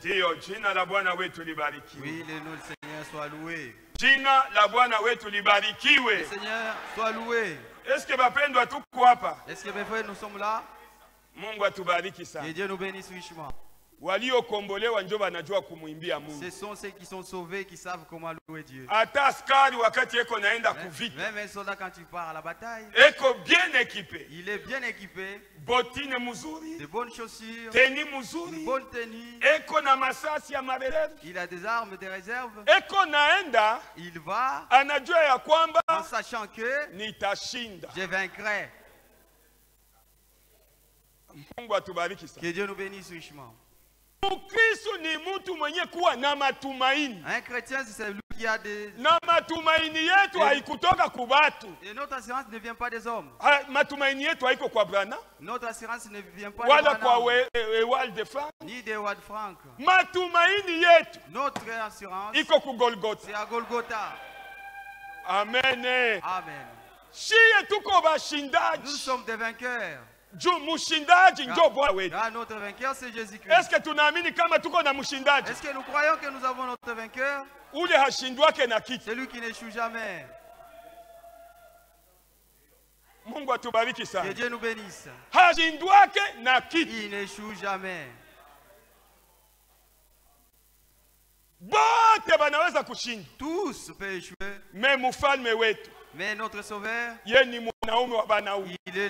Ndio, jina la Bwana wetu libarikiwe. Oui, le nom du Seigneur soit loué. Jina la Bwana wetu libarikiwe. Le Seigneur soit loué. Est-ce que bapendwa tuko hapa? Est-ce que mes frères, nous sommes là? Mungu atubariki Et sana. Dieu nous bénisse richement. Waliokombolewa ndio wanajua kumuimbia Mungu. Ce sont ceux qui sont sauvés qui savent comment louer Dieu. Hata askari wakati eko naenda kuvita, Même un soldat, quand il part à la bataille, eko bien équipé. il est bien équipé, Botine mzuri, de bonnes chaussures, teni une mzuri, bonne tenue. eko na masasi ya marerere. Il a des armes, des réserves. Eko naenda, Il va anajua ya kwamba en sachant que nitashinda. je vaincrai. Mungu atubariki sana. Que Dieu nous bénisse richement. Mkristo ni mtu mwenye kuwa na matumaini. Un chrétien, c'est celui qui a des... Na matumaini yetu haikutoka kubatu. Et notre assurance ne vient pas des hommes. Matumaini yetu haiko kwa Brana Notre assurance ne vient pas wala des kwa Branham, Ewald de Frank. ni des Wad Frank. Matumaini yetu Notre assurance, iko ku Golgotha. c'est à Golgotha. Amen. Amen. Shie tuko Nous bashindaji. sommes des vainqueurs. Juu mushindaji ndio Bwana wetu. Car notre vainqueur, c'est Jésus-Christ. Est-ce que tunaamini kama tuko na mshindaji? Est-ce que nous croyons que nous avons notre vainqueur? Ule hashindwake na kitu. Celui qui n'échoue jamais. Mungu atubariki Que sana. Dieu nous bénisse. Hashindwake na kitu. Il n'échoue jamais. Bote banaweza kushinda. Tous peuvent échouer. Me mfalme wetu, Mais notre Sauveur, ye ni mwanaume wa banaume. il est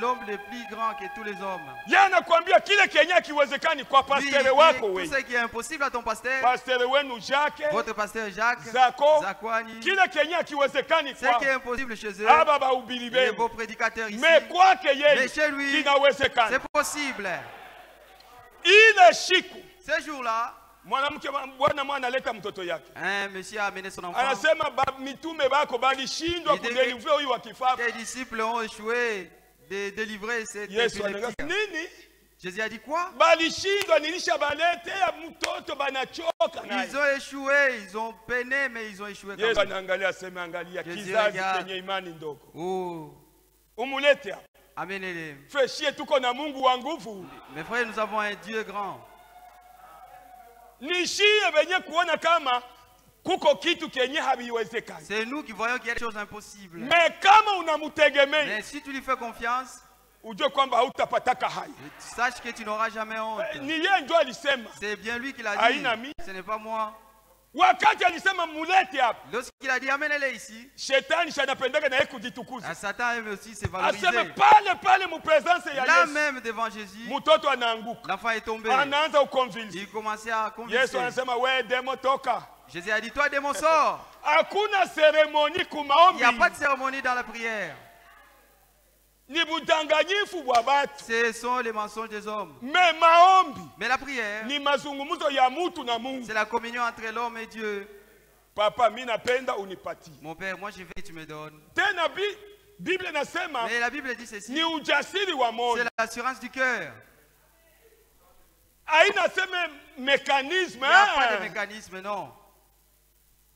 l'homme le plus grand que tous les hommes. Ye anakuambia kile kenye kiwezekani kwa Lui, pastere il wako dit tout wewe. ce qui est impossible à ton pasteur, Pastere wenu Jacques, votre pasteur Jacques, Zako, Zakwani, kile kenye kiwezekani ce kwa qui est impossible chez eux, aba bahubiri les benu. beaux prédicateurs ici, Me kwake mais yeye chez lui, kinawezekana. c'est possible. Ile siku Ce jour-là, mwanamke bwana mwana analeta mtoto yake. un monsieur a amené son enfant. Anasema mitume bako balishindwa kudelivre huyu wa kifafa. Tes disciples ont échoué de délivrer cette Yesu épileptique. anasema nini? Jésus a dit quoi? Balishindwa nilishabaletea mtoto banachoka naye. Ils ont échoué, ils ont peiné, mais ils ont échoué quand Yesu même. anaangalia aseme angalia Yesu kizazi regarde. kenye imani ndogo. Oh, Umulete hapa. amenez-les. Freshie tuko na Mungu wa nguvu. Mes frères, nous avons un Dieu grand. Nishie venye kuona kama kuko kitu kenye habiwezekani. C'est nous qui voyons qu'il y a des choses impossibles. Me kama unamutegemea, Mais si tu lui fais confiance, ujue kwamba hautapataka haya. sache que tu n'auras jamais honte. Ni yeye ndio alisema. C'est bien lui qui l'a Haina dit. mi. Ce n'est pas moi. Wakati alisema mulete hapa, Lorsqu'il a dit amenez-les ici, shetani shanapendaka na yeye kujitukuza. Satan aime aussi se Aseme valoriser. pale mu presence ya Là Yesu. même devant Jésus, Mtoto anaanguka. l'enfant est tombé. Anaanza ukonvince. Il commençait à Yesu convaincre. anasema we demo toka. Jésus a dit, toi démon sors. Hakuna seremoni Il kumaombi. n'y a pas de cérémonie dans la prière. Ni budanganyifu bwa batu. Ce sont les mensonges des hommes. Me maombi Mais la prière, ni mazungumzo ya mutu na Mungu. c'est la communion entre l'homme et Dieu. Papa, mimi napenda unipatie. Mon Père, moi je vais, tu me donnes. Tena Biblia nasema Mais la Bible dit ceci, ni ujasiri wa moyo. c'est l'assurance du cœur. Haina sema mécanisme. Il n'y a pas de mécanisme, non.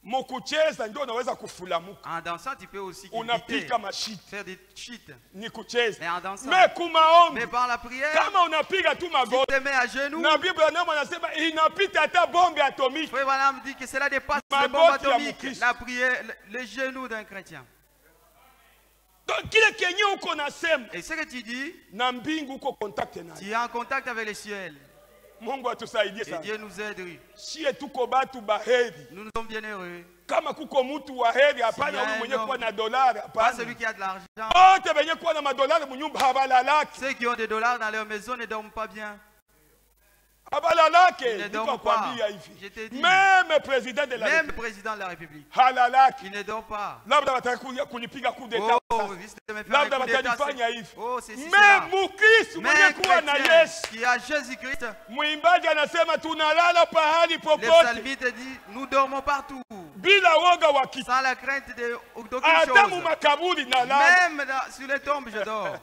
Mukucheza ndio unaweza kufulamuka. En dansant, tu peux aussi Unapika mashiti. faire des cheats. Ni kucheza. Mais en dansant, Me kumaombi. mais par la prière, Kama unapiga tu tu magoti. te mets à genoux. Na Biblia namo anasema inapita hata bombe atomiki. Frère Branham dit que cela dépasse Ma les bombes botte, il y a mon atomiques. Christ. La prière, les genoux d'un chrétien. Donc kile kenye uko nasema Et ce que tu dis, na mbingu uko contact naye. tu es en contact avec le ciel. Mungu atusaidie Et sana. Dieu nous aide. Shie tuko batu baheri. Nous nous sommes bien heureux. Kama kuko mtu wa heri hapana huyu mwenye kuwa na dolari Pas hapana. celui qui a de l'argent. Wote wenye kuwa na madolari munyumba habalalaki. Ceux qui ont des dollars dans leur maison ne dorment pas bien. Habalalaki. Ils ne Niko dorment pas. kwambia Je hivi. t'ai dit. Même président de la Même le République. président de la République. Halalaki. Il ne dort pas. Labda wataka kunipiga coup d'état. Oh, risque de me faire un Labda coup d'état. watanifanya hivi. Oh, c'est si Mais cela. mukristo Mais mwenye un kuwa na chrétien Yesu. qui a Jésus-Christ, Mwimbaji anasema tunalala pahali les popote psalmistes disent, nous dormons partout. bila woga wa kitu. Sans la crainte d'aucune Hata mu chose. makaburi nalala. Même sur les tombes, je dors.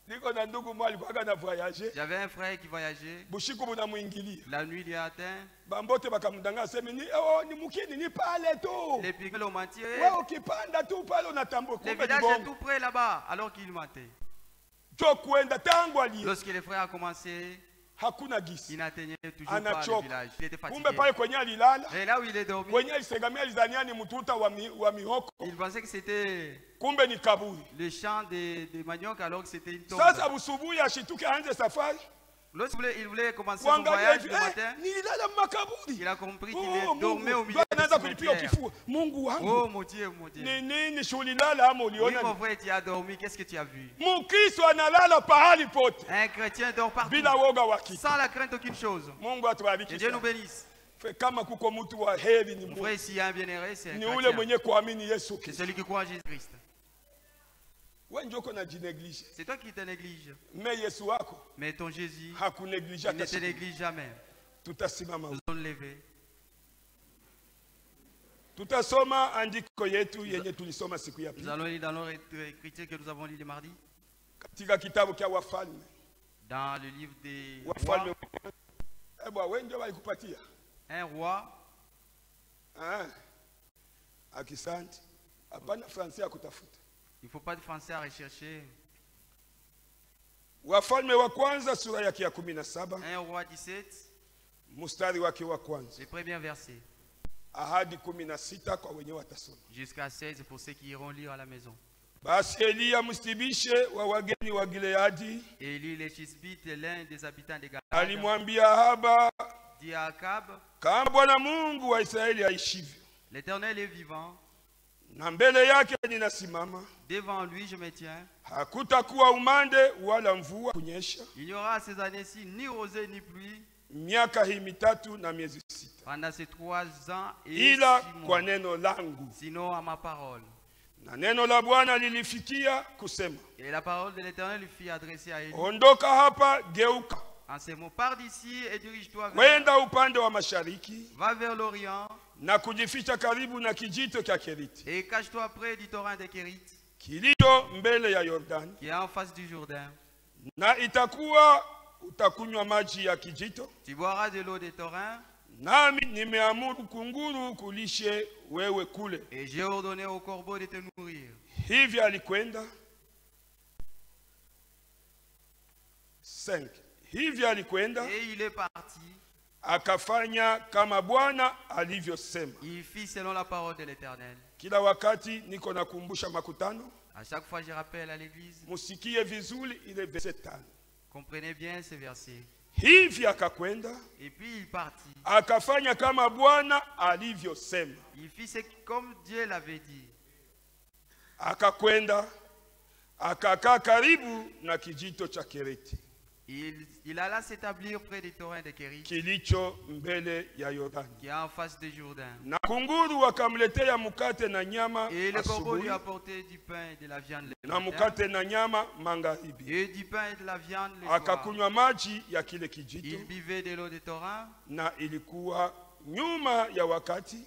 Niko na ndugu mmoja alikuwa na voyager. J'avais un frère qui voyageait. Bushiku bunamuingilia. La nuit, il est atteint. Bambote bakamdanganya sema ni mukini ni pale tu. Les piglets l'ont menti. Wewe ukipanda tu pale unatambuka Le kumbe ni village est bongo. tout près là-bas, alors qu'il mentait. Jo kuenda tangu ali. Lorsque les frères ont commencé, hakuna gisi. Il n'atteignait toujours pas le Anachoka. village. Il était fatigué. Kumbe pale kwenye alilala, Et là où il est dormi, kwenye alisegamia alizania ni mtuta wa mihoko, il pensait que c'était kumbe ni kaburi. le champ des maniocs alors que c'était une tombe. Sasa busubuhi ashituke aanze safari. Lorsqu'il voulait commencer son Kuangalia voyage hivi, le matin, nililala makaburi. il a compris qu'il Oh, dormait au Mungu, milieu anaanza de kulipiga cimetière. kifua. Mungu wangu. Oh mon Dieu, mon Dieu. Ni nini shulilala ama Oui, uliona? mon frère, tu as dormi. Qu'est-ce que tu as vu? Mkristo analala pahali pote Un chrétien dort partout, bila woga wa kitu. sans la crainte d'aucune chose. Mungu Que atubariki Dieu nous sana. bénisse. Kama kuko mtu wa heri ni Mon mmoja. frère, s'il y a un bien-aimé, c'est un Ni ule chrétien. mwenye kuamini Yesu C'est Kristo. celui qui croit en Jésus-Christ. Wewe ndio uko najineglige. C'est toi qui te négliges. Mais Yesu wako Mais ton Jésus, hakuneglige il hata ne te siku. néglige jamais. Tutasimama. Nous allons lever. Tutasoma andiko yetu yenye tulisoma siku ya Nous pili allons lire dans notre écriture que nous avons lu le mardi, katika kitabu cha Wafalme. dans le livre des Wafalme. rois. Bwana wewe ndio walikupatia. Un roi, Akisanti. Hapana Fransi ya kutafuta. il ne faut pas de français à rechercher. Wafalme wa kwanza sura yake ya 17 Un roi 17, mstari wake wa kwanza le premier verset, ahadi 16 kwa wenye watasoma. jusqu'à 16 pour ceux qui iront lire à la maison. Basi Eliya mstibishe wa wageni wa Gileadi Et Élie le Tishbite, l'un des habitants de Galade, alimwambia Ahaba, dit à Akab, kama Bwana Mungu wa Israeli aishivyo l'Éternel est vivant, na mbele yake ninasimama, devant lui je me tiens. hakutakuwa umande wala mvua kunyesha Il n'y aura à ces années-ci ni rosée ni pluie miaka hii mitatu na miezi 6, pendant ces 3 ans et ila 6 kwa mois, neno langu. sinon à ma parole. Na neno la Bwana lilifikia kusema, Et la parole de l'Éternel lui fit adresser à Élie ondoka hapa, geuka, en ces mots, pars d'ici et dirige-toi vers, kwenda upande wa mashariki va vers l'Orient na kujificha karibu na kijito cha Keriti et cache-toi près du torrent de Kérit kilicho mbele ya Yordani, qui est en face du Jourdain. na itakuwa utakunywa maji ya kijito, Tu boiras de l'eau des torrents nami nimeamuru kunguru kulishe wewe kule. et j'ai ordonné aux corbeaux de te nourrir. Hivi alikwenda 5. Hivi alikwenda Et il est parti, akafanya kama Bwana alivyosema. il fit selon la parole de l'Éternel. Kila wakati niko nakumbusha makutano, À chaque fois je rappelle à l'église, musikie vizuri ile verset 5. comprenez bien ces versets. Hivi akakwenda Et puis il partit. akafanya kama Bwana alivyosema. Il fit ce comme Dieu l'avait dit. Akakwenda akakaa karibu na kijito cha Kereti Il alla s'établir près des torrents de Kérit kilicho mbele ya Yordani. qui est en face de Jourdain. Na kunguru wakamletea mkate na nyama Et le corbeau lui asubuhi apportait du pain et de la viande le na matin, mkate na nyama magharibi. et du pain et de la viande le soir. Akakunywa maji ya kile Il kijito, buvait de l'eau des torrents, na ilikuwa nyuma ya wakati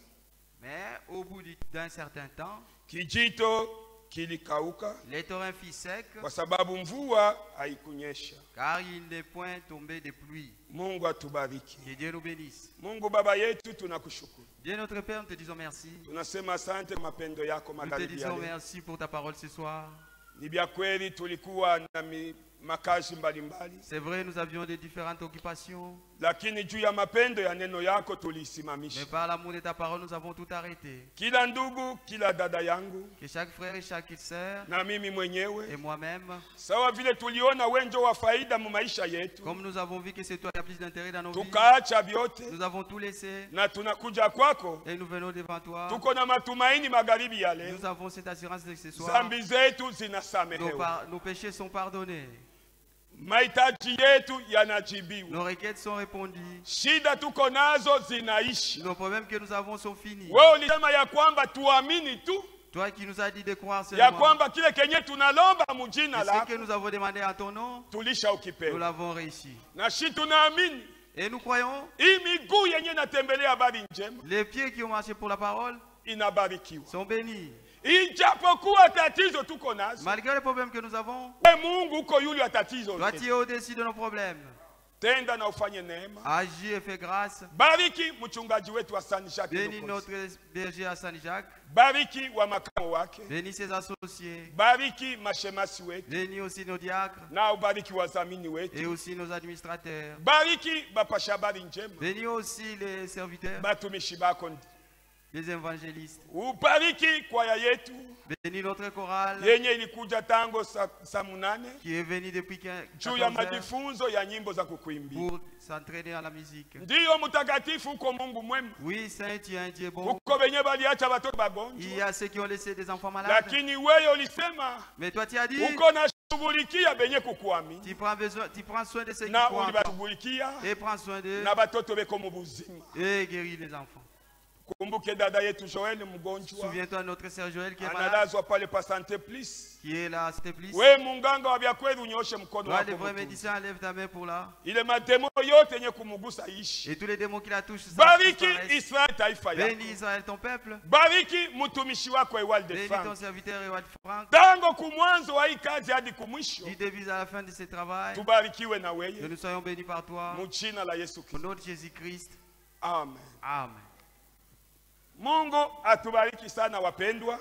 mais au bout d'un certain temps, kijito kilikauka les torrents fit sec, kwa sababu mvua haikunyesha. car il n'est point tombé de pluie. Mungu atubariki. Que Dieu nous bénisse. Mungu Baba yetu, tunakushukuru, Bien notre Père, nous te disons merci. tunasema asante kwa mapendo yako Nous te magharibi ya disons leo. merci pour ta parole ce soir. Ni vya kweli tulikuwa na makazi mbalimbali, C'est vrai, nous avions des différentes occupations, lakini juu ya mapendo ya neno yako mais tuliisimamisha. par l'amour de ta parole, nous avons tout arrêté. Kila ndugu, kila dada yangu Que chaque frère et chaque sœur, na mimi et mwenyewe, moi-même, sawa vile tuliona wenjo wa faida mu maisha yetu, comme nous avons vu que c'est toi qui as plus d'intérêt dans nos vies, tukaacha vyote nous avons tout laissé na tunakuja kwako. et nous venons devant toi. Tuko na matumaini magharibi ya leo, Nous avons cette assurance de ce soir. zambi zetu zinasamehewa, Nos péchés sont pardonnés. mahitaji yetu yanajibiwa, Nos requêtes sont répondues. shida tuko nazo zinaisha. Nos problèmes que nous avons sont finis. Wewe ulisema ya kwamba tuamini tu, Toi qui nous as dit de croire ya seulement. kwamba kile kenye tunalomba Et mujina ce lako que nous avons demandé en ton nom, tulisha nous ukipewa, l'avons réussi. na shi tunaamini Et nous croyons, hii miguu yenye natembelea habari njema les pieds qui ont marché pour la parole inabarikiwa, sont bénis. ijapokuwa tatizo tuko nazo. Malgré les problèmes que nous avons, We Mungu uko yule wa tatizo toi zote. tu es au-dessus de nos problèmes. Tenda na ufanye neema. Agis et fais grâce. Bariki mchungaji wetu wa San Jacques. Bénis notre berger à Saint-Jacques. Bariki wa makamo wake. Bénis ses associés. Bariki mashemasi wetu. Bénis aussi nos diacres. Na ubariki wazamini wetu. Et aussi nos administrateurs. Bariki bapasha habari njema. Bénis aussi les serviteurs. Batumishi bako. Les évangélistes. Ubariki kwaya yetu. Bénis notre chorale. Yenye ilikuja tango saa munane. Qui est venu depuis 14 juu ya majifunzo ya nyimbo za kukuimbia. Pour s'entraîner à la musique. Ndiyo mtakatifu uko Mungu mwema. Oui, Saint, tu es un Dieu bon. Uko benye baliacha watoto bagonjwa. Il y a ceux qui ont laissé des enfants malades. Lakini wewe ulisema. Mais toi tu as dit. Uko na shughulikia benye kukuamini. Tu prends soin de ceux qui na croient. ulibashughulikia. Et prends soin d'eux. Na batoto beko mu buzima. Et guéris les enfants. Kumbuke dada yetu Joel mgonjwa. Souviens-toi de notre sœur Joël qui est malade. Analazwa pale pa Santé Plus. Qui est là, Santé Plus. Wewe munganga wa vya kweli unyoshe mkono wako. Toi les vrais médecins, lève ta main pour là. Ile mademo yote yenye kumugusa ishi. Et tous les démons qui la touchent. Bariki Israël taifa yako. Bénis Israël ton peuple. Bariki mtumishi wako Ewald de Frank. Bénis ton serviteur Ewald Frank. Tango kumwanzo wa hii kazi hadi kumwisho. Du début à la fin de ce travail. Tubarikiwe na wewe. Que nous soyons bénis par toi. Mu jina la Yesu Kristo. Au nom de Jésus-Christ. Amen. Amen. Mungu atubariki sana wapendwa.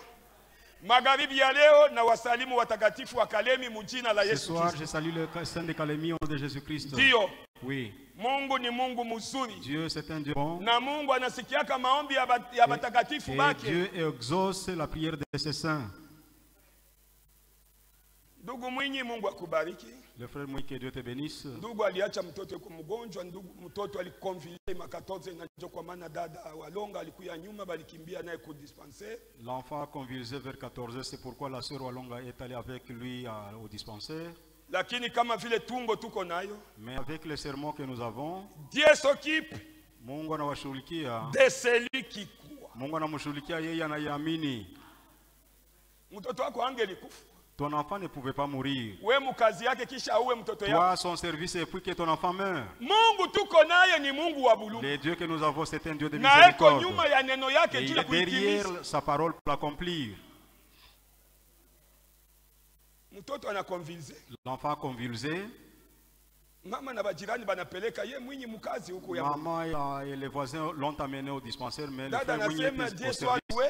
Magharibi ya leo na wasalimu watakatifu wa Kalemi mu jina la Yesu Kristo. Ce soir, je salue le saint de Kalemi au nom de Jésus-Christ. Ndio. Oui. Mungu ni Mungu mzuri. Dieu c'est un Dieu bon. Na Mungu anasikiaka maombi ya watakatifu bake. Dieu exauce la prière de ses saints. Ndugu Mwinyi, Mungu akubariki. Le frère Mwinyi, que Dieu te bénisse. Ndugu aliacha mtoto yuko mgonjwa, ndugu mtoto alikonvilie makatoze na ndio kwa maana dada Walonga alikuya nyuma balikimbia naye ku dispensaire. L'enfant a convulsé vers 14h, c'est pourquoi la sœur Walonga est allée avec lui au dispensaire. Lakini kama vile tumbo tuko nayo. Mais avec les sermons que nous avons, Dieu s'occupe Mungu anawashughulikia. de celui qui croit. Mungu anamshughulikia yeye anayeamini. Mtoto wako angelikufa. Ton enfant ne pouvait pas mourir. We mukazi yake kisha auwe mtoto yako. Toi, son service est puis que ton enfant meurt. Mungu tuko naye ni Mungu wa buluma. Le Dieu que nous avons, c'est un Dieu de Na eko miséricorde. nyuma ya neno yake Et il jila est derrière kuitimiza. sa parole pour l'accomplir. Mtoto anakonvilze. L'enfant a convulsé. Mama na bajirani banapeleka ye Mwinyi mukazi huko ya. Maman et les voisins l'ont amené au dispensaire, mais le Dada frère Mwinyi anasema était Dieu au soit service. loué.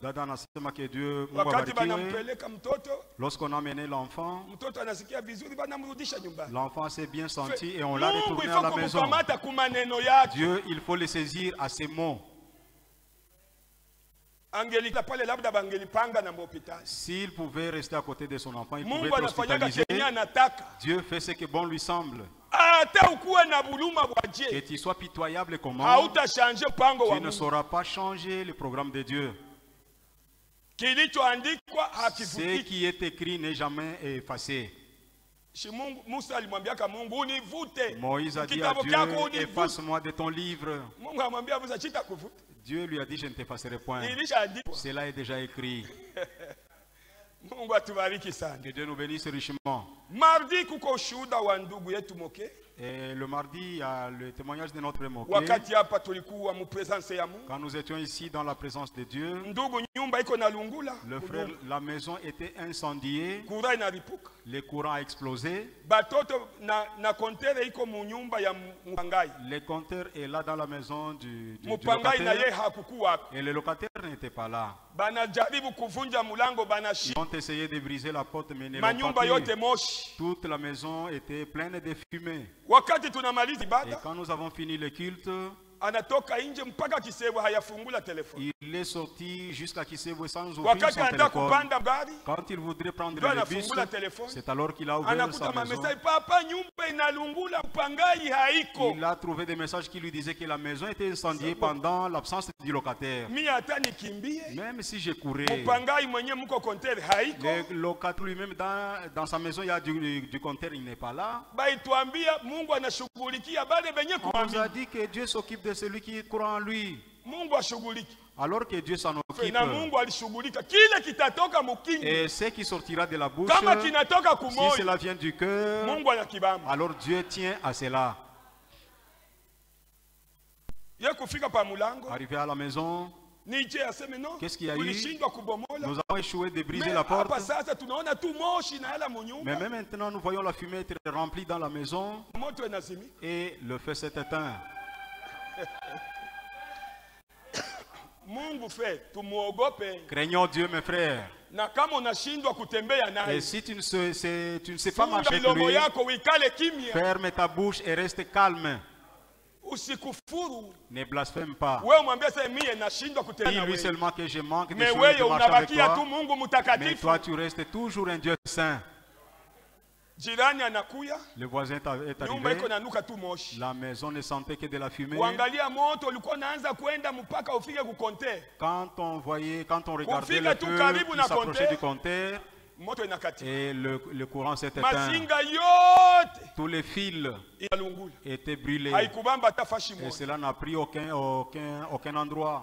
Dada anasema que Dieu Mungu Wakati abarikiwe. banampeleka mtoto, Lorsqu'on a amené l'enfant, mtoto anasikia vizuri banamrudisha nyumbani. l'enfant s'est bien senti et on l'a Mungu retourné ifo à la maison. kumkamata kumaneno yake. Dieu, il faut le saisir à ses mots. Angelika pale labda bangelipanga na hospitali. S'il pouvait rester à côté de son enfant, il pouvait Mungu être anafanyaka hospitalisé. kenye anataka. Dieu fait ce que bon lui semble. Hata ukuwe na buluma bwa Que Dieu. tu sois pitoyable comment, Hautashanje mpango wa tu ne Mungu. sauras pas changer le programme de Dieu. Kilichoandikwa Ce hakivutiki. qui est écrit n'est jamais effacé. Si Mungu Musa alimwambiaka Mungu univute. Moïse a dit à Kitabu Dieu, kyako univute. efface-moi de ton livre. Mungu amwambia Musa sitakuvuta. Dieu lui a dit, je ne t'effacerai point. Ilishaandikwa. Cela est déjà écrit. Mungu atubariki sana. Que Dieu nous bénisse richement. Mardi kuko ushuhuda wa ndugu yetu Moke. Et le mardi, il y a le témoignage de notre Moké. Wakati hapa tulikuwa mu presence ya Mungu. Quand nous étions ici dans la présence de Dieu, Ndugu nyumba iko na lungula. le frère, la maison était incendiée, Kura inaripuka. le courant a explosé, Batoto na kontere iko mu nyumba ya Mupangai. le compteur est là dans la maison du Mupangai na ye locataire hakukuwa. et le locataire n'était pas là. Banajaribu kuvunja mulango Ils banashi. ont essayé de briser la porte mais ne l'ont Manyumba pas yote pu. moshi. Toute la maison était pleine de fumée. Wakati tunamaliza Et ibada, quand nous avons fini le culte, anatoka nje mpaka Kisewa hayafungula telefoni. il est sorti jusqu'à Kisewe sans ouvrir Wakati son anataka téléphone. kupanda gari, Quand il voudrait prendre ndio le bus, anafungula telefoni. c'est alors qu'il a ouvert Anakuta sa maison. mamesa papa nyumba inalungula Mupangai haiko. Il a trouvé des messages qui lui disaient que la maison était incendiée pendant l'absence du locataire. Mi hata nikimbie. Même si je courais, Mupangai mwenye mko kontere haiko. le locataire lui-même dans sa maison, il y a du compteur, il n'est pas là. Baituambia Mungu anashughulikia bale benye On nous a kuamini. dit que Dieu s'occupe de celui qui croit en lui. Mungu ashughuliki. Alors que Dieu s'en occupe. Na Mungu alishughulika. Kile kitatoka mukinywa. Et ce qui sortira de la bouche, Kama kinatoka si kumoyo, cela vient du cœur, Mungu anakibamba. alors Dieu tient à cela. Ye kufika pa mulango, Arrivé à la maison, Nije aseme no. Qu'est-ce qu'il y a eu? Tulishindwa kubomola. Nous avons échoué de briser Mais la porte. hapa sasa tunaona tu moshi na yala munyumba. Mais même maintenant, nous voyons la fumée être remplie dans la maison Moto inazimika. et le feu s'est éteint. Mungu fe tumuogope. Craignons Dieu, mes frères. Na kama unashindwa kutembea Et naye, si tu ne sais pas funga marcher avec milomo lui, yako uikale kimya. ferme ta bouche et reste calme. Usikufuru. Ne blasphème pas. Wewe mwambie sasa mimi nashindwa kutembea na Dis-lui wewe. seulement que je manque de Mais chemin wewe de marcher avec unabakia tu toi. Mungu Mais mtakatifu. toi, tu restes toujours un Dieu saint. Jirani anakuya, Le voisin est nyumba arrivé. iko nanuka tu moshi. La maison ne sentait que de la fumée. Kuangalia moto ulikuwa unaanza kwenda mpaka ufike kukonte. Quand on regardait Kufika le tu feu, karibu il na s'approchait compteur. du compteur Moto inakatika. et le courant s'est éteint. Masinga yote Tous les fils inalungula. étaient brûlés. Haikubamba hata fashi Et moja. cela n'a pris aucun endroit.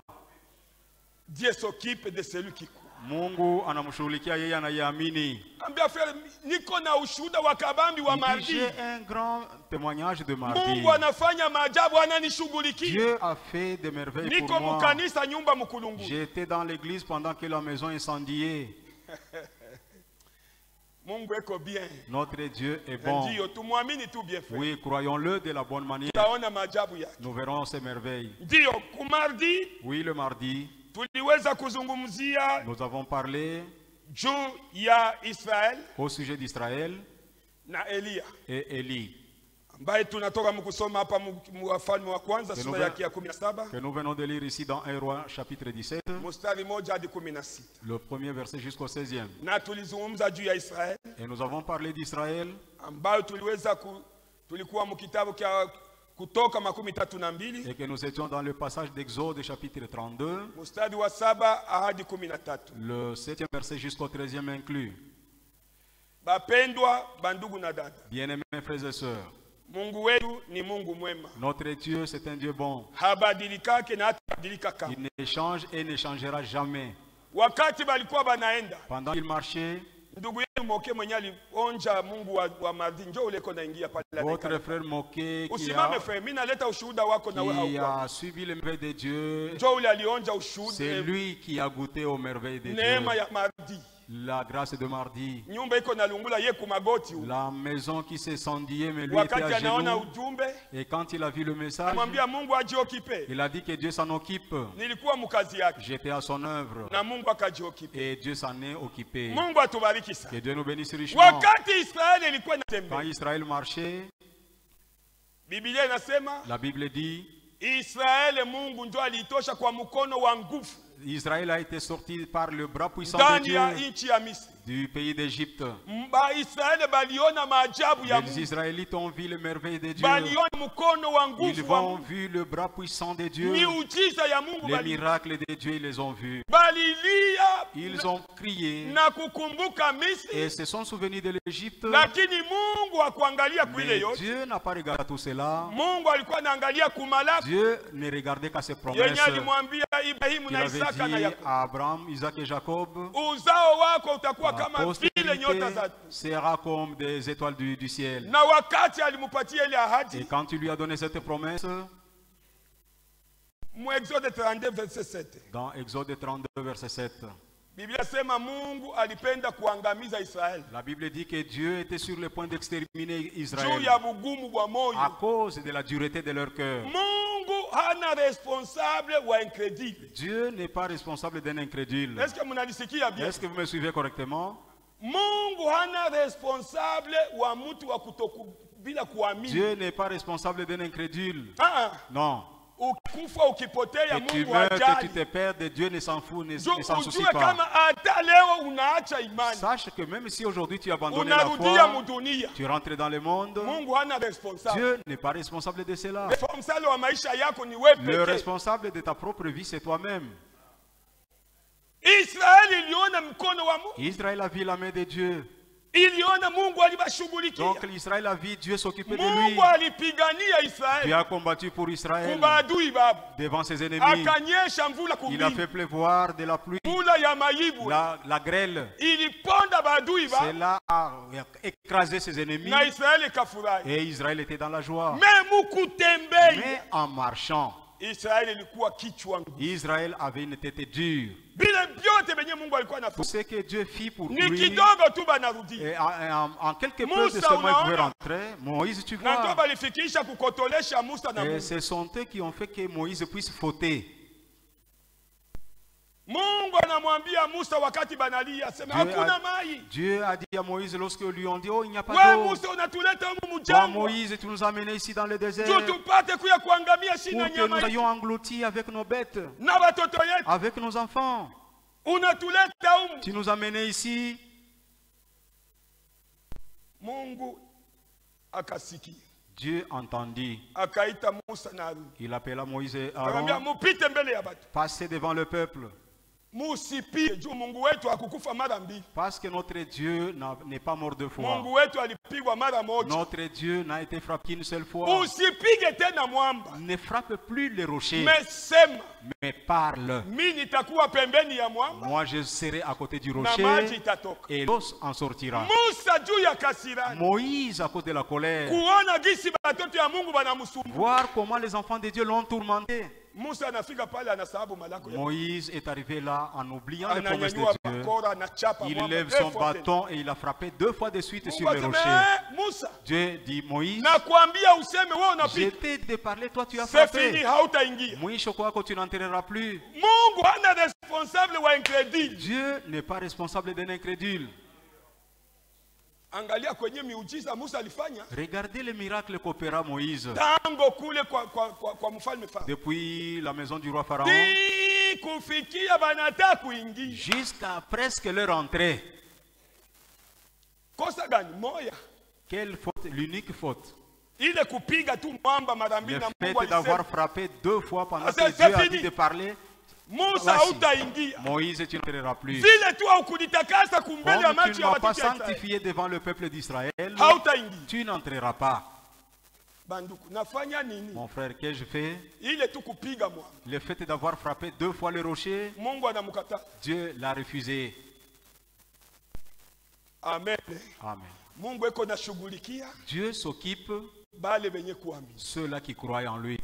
Dieu s'occupe de celui qui croit. Mungu anamshughulikia yeye anayeamini. Ambia frère, niko na ushuhuda wa kabambi wa Il dit, mardi. j'ai un grand témoignage de mardi. Mungu anafanya maajabu, ananishughulikia. Dieu a fait des merveilles Niko pour moi. mukanisa nyumba mkulungu. J'étais dans l'église pendant que la maison incendiée. Mungu eko bien. Notre Dieu est bon. Ndio tumwamini tu bien frère. Oui, croyons-le de la bonne manière. Taona maajabu yake. Nous verrons ces merveilles. Ndio kumardi Oui, le mardi, tuliweza kuzungumzia nous avons parlé juu ya Israel au sujet d'Israël na Elia et Élie, ambaye tunatoka mkusoma hapa Wafalme wa kwanza Que sura nous- yake ya 17 que nous venons de lire ici dans 1 Roi chapitre 17, mstari moja hadi 16, le premier verset jusqu'au 16e. na tulizungumza juu ya Israel Et nous avons parlé d'Israël, ambayo tulikuwa mkitabu cha Kutoka 32 et que nous étions dans le passage d'Exode chapitre 32, mstari wa 7 hadi 13. le 7e verset jusqu'au 13e inclus. Bapendwa bandugu na dada, Bien-aimés frères et sœurs, Mungu wetu ni Mungu mwema, notre Dieu c'est un Dieu bon. habadilikake na hatabadilika kamwe. Il ne change et ne changera jamais. Wakati balikuwa banaenda, Pendant qu'il marchait, ndugu yenu Moke mwenye alionja Mungu wa mardi, njoo uleko naingia pale la votre dekana. frère Moké Usimame frère, mimi naleta ushuhuda wako na wewe qui hauko. a suivi les merveilles de Dieu, Njoo ule alionja c'est ushuhuda lui qui a goûté aux merveilles de Dieu. neema ya mardi. La grâce de mardi, Nyumba iko nalungula ye kumagoti huko. la maison qui s'est incendiée, mais lui était Wakati à anaona genoux. ujumbe, Et quand il a vu le message, amwambia Mungu ajiokipe. il a dit que Dieu s'en occupe. Nilikuwa mkazi yake J'étais à son œuvre na Mungu akajiokipe. et Dieu s'en est occupé. Mungu atubariki sana. Que Dieu nous bénisse richement. Wakati Israeli ilikuwa Quand inatembea, Israël marchait, Biblia inasema la Bible dit, Israeli Mungu ndio aliitosha kwa mkono wa nguvu Israël a été sorti par le bras puissant de ndani ya Dieu nchi ya Misri. du pays d'Égypte. Israeli baliona maajabu ya Les Mungu, Israélites ont vu les merveilles de Dieu. baliona mkono wa Ils nguvu wa ont Mungu, vu le bras puissant de Dieu. miujiza ya Mungu Les miracles de Dieu, ils les ont vus. balilia Ils ont crié na kukumbuka Misri, et se sont souvenus de l'Égypte. lakini Mungu hakuangalia kuile Mais yote. Dieu n'a pas regardé tout cela. Mungu alikuwa anaangalia kumalaki Dieu ne regardait qu'à ses yenye promesses. alimwambia Ibrahimu Il na avait Isaka na dit Yakobo, à Abraham, Isaac et Jacob, uzao wako utakuwa la kama vile nyota postérité za. sera comme des étoiles du ciel. Na wakati alimupatia ile Et ahadi quand il lui a donné cette promesse, mu Exode 32 verset 7, dans Exode 32, verset 7, Biblia sema Mungu alipenda kuangamiza Israeli la Bible dit que Dieu était sur le point d'exterminer juu Israël ya bugumu bwa moyo. à cause de la dureté de leur cœur. Mungu hana responsable wa incrédule. Dieu n'est pas responsable d'un incrédule. Est-ce que mnalisikia bien? Est-ce que vous me suivez correctement? Mungu hana responsable wa mtu wa kutokubila kuamini. Dieu n'est pas responsable d'un incrédule. Non. Ukikufa ukipotea Et tu Mungu meurs, que tu hajali. te perds, Dieu ne s'en fout, ne s'en soucie Ujue pas. kama hata leo unaacha imani, Sache que même si aujourd'hui tu as abandonné la unarudia foi, mudunia, tu rentres dans le monde, Mungu hana responsable. Dieu n'est pas responsable de cela. Responsable wa maisha yako ni wewe Le pekee. responsable de ta propre vie, c'est toi-même. Israeli iliona mkono wa Mungu, Israël a vu la main de Dieu. iliona Mungu alibashughulikia. Donc l'Israël a vu Dieu s'occuper de lui. Mungu alipigania Dieu Israeli a combattu pour Israël kubadui baba, devant ses ennemis. akanyesha mvula Il a kubingu, fait pleuvoir de la pluie, mvula ya mayibu la grêle. iliponda badui baba, Cela a écrasé ses ennemis na Israeli kafurahi. et Israël était dans la joie. Memu kutembei Mais en marchant, Israeli ilikuwa kichwa ngumu. Israël avait une tête dure. Vile vyote venye Mungu alikuwa Tout anafanya ce que Dieu fit pour ni lui, kidogo tu banarudi. et en quelques peu Musa, de seulement il pouvait unaona? rentrer. Moïse, tu Na ndio vois, balifikisha kukotolesha Musa na et Mungu. ce sont eux qui ont fait que Moïse puisse fauter. Mungu anamwambia Musa wakati banalia, asema hakuna mai. Dieu a dit à Moïse lorsque lui ont dit, oh, il n'y a pas Wewe d'eau. Musa unatuleta humu Toi, mjangwa. Moïse, tu nous as amenés ici dans le désert Juu tupate kuya kuangamia shina pour que nous nyama ayons engloutis avec nos bêtes, na watoto yetu. avec nos enfants. Unatuleta humu. Tu nous as menés ici. Mungu akasikia. Dieu entendit. Akaita Musa na Haruni. Il appela Moïse et Akamwambia Aaron. mupite mbele ya batu. Passez devant le peuple. Musipie juu Mungu wetu hakukufa mara mbili. Parce que notre Dieu n'est pas mort deux fois. Mungu wetu alipigwa mara moja. Notre Dieu n'a été frappé qu'une seule fois. Usipige tena mwamba. Ne frappe plus les rochers, Mais sema, mais parle. mimi nitakuwa pembeni ya mwamba Moi, je serai à côté du na maji rocher itatoka. et l'eau en sortira. Musa juu ya kasirani. Moïse, à cause de la colère, Kuona gisi batoto ya Mungu banamsumbua. voir comment les enfants de Dieu l'ont tourmenté. Musa anafika pale anasahabu malako ya. Moïse est arrivé là en oubliant les promesses Ananyanyua de Dieu. bakora na chapa Il mwamba. lève son bâton et il a frappé deux fois de suite sur Mungu les asema, rochers. Musa, Dieu dit, Moïse, nakwambia useme wewe unapita. j'étais de parler, toi tu as C'est fini, frappé. hautaingia. Mwisho kwako tu n'entreras plus. Mungu hana responsable wa incredile. Dieu n'est pas responsable d'un incrédule. Angalia kwenye miujiza Musa alifanya Regardez les miracles qu'opéra Moïse tango kule kwa mfalme Farao. depuis la maison du roi Pharaon Ti kufikia banataka kuingia. jusqu'à presque leur entrée. Kosa gani moya? Quelle faute? L'unique faute. Ile kupiga tu mwamba mara mbili Le na fait Mungu d'avoir alisema frappé deux fois pendant Ah, c'est que Dieu a fini. dit de parler. Musa Voici. hautaingia. Moïse, tu n'entreras plus. Vile tu haukulitakasa kumbele ya Comme macho tu ya ne m'as pas watoto ya Israeli. sanctifié devant le peuple d'Israël, Hautaingia. tu n'entreras pas. Banduku, nafanya nini? Mon frère, qu'ai-je je fais? Ile tu kupiga mwamba. Le fait d'avoir frappé deux fois le rocher, Mungu anamkataa. Dieu l'a refusé. Amen. Amen. Mungu eko nashughulikia Dieu s'occupe bale benye kuamini. ceux-là qui croient en lui.